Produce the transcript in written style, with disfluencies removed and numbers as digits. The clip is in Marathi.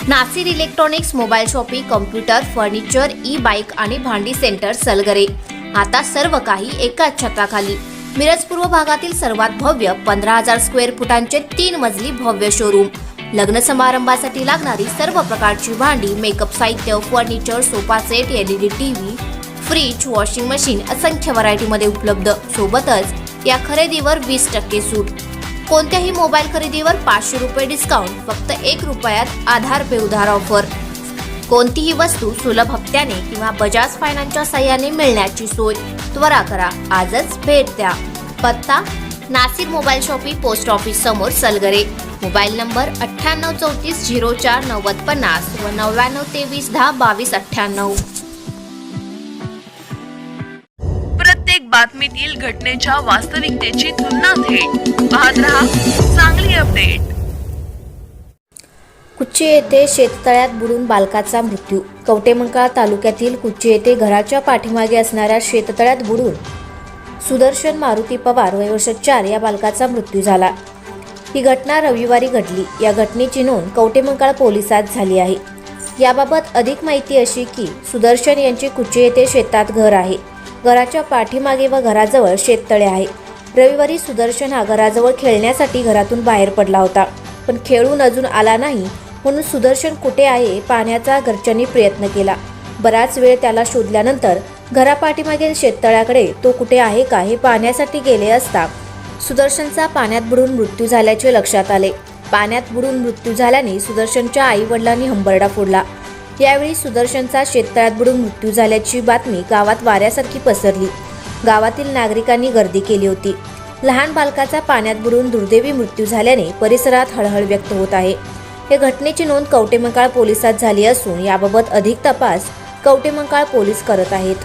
Nasir electronics, mobile shopping, computer, furniture, e bike आणि भांडी सेंटर सलगरे. आता सर्व काही एकाच छताखाली. मिरज पूर्व भागातील सर्वात भव्य 15,000 स्क्वेअर फुटांचे 3 मजली भव्य शोरूम. लग्न समारंभासाठी लागणारी सर्व प्रकारची भांडी, मेकअप साहित्य, furniture, sofa set, LED TV, fridge, washing machine असंख्य व्हरायटीमध्ये उपलब्ध. सोबतच या खरेदीवर 20% सूट. कोणत्याही मोबाईल खरेदीवर 500 रुपये डिस्काउंट. फक्त 1 रुपयात आधार पे उधार ऑफर. कोणतीही वस्तू सुलभ हप्त्याने किंवा बजाज फायनान्सच्या साहाय्याने मिळण्याची सोय. त्वरा करा, आजच भेट द्या. पत्ता: Nasir mobile shopping, post office समोर, सलगरे. मोबाईल नंबर 9834049050 व 9923102298. प्रत्येक बातमीतील घटनेच्या वास्तविकतेची तुलना थेट पाहत रहा चांगली अपडेट. कुच्ची येथे शेततळ्यात बुडून बालकाचा मृत्यू. कवटेमंकाळ तालुक्यातील कुच्ची येथे घराच्या पाठीमागे असणाऱ्या शेततळ्यात बुडून सुदर्शन मारुती पवार वय वर्ष 4 या बालकाचा मृत्यू झाला. ही घटना रविवारी घडली. या घटनेची नोंद कवटेमंकाळ पोलिसात झाली आहे. याबाबत अधिक माहिती अशी की सुदर्शन यांचे कुच्ची येथे शेतात घर आहे. घराच्या पाठीमागे व घराजवळ शेततळे आहे. रविवारी सुदर्शन हा घराजवळ खेळण्यासाठी घरातून बाहेर पडला होता, पण खेळून अजून आला नाही म्हणून सुदर्शन कुठे आहे पाहण्याचा घरच्यांनी प्रयत्न केला. बराच वेळ त्याला शोधल्यानंतर घरापाठीमागील शेततळ्याकडे तो कुठे आहे का हे पाहण्यासाठी गेले असता सुदर्शनचा पाण्यात बुडून मृत्यू झाल्याचे लक्षात आले. पाण्यात बुडून मृत्यू झाल्याने सुदर्शनच्या आई वडिलांनी हंबरडा फोडला. यावेळी सुदर्शनचा शेततळ्यात बुडून मृत्यू झाल्याची बातमी गावात वाऱ्यासारखी पसरली. गावातील नागरिकांनी गर्दी केली होती. लहान बालकाचा पाण्यात बुडून दुर्दैवी मृत्यू झाल्याने परिसरात हळहळ व्यक्त होत आहे. या घटनेची नोंद कवटेमंकाळ पोलिसात झाली असून याबाबत अधिक तपास कवटेमंकाळ पोलीस करत आहेत.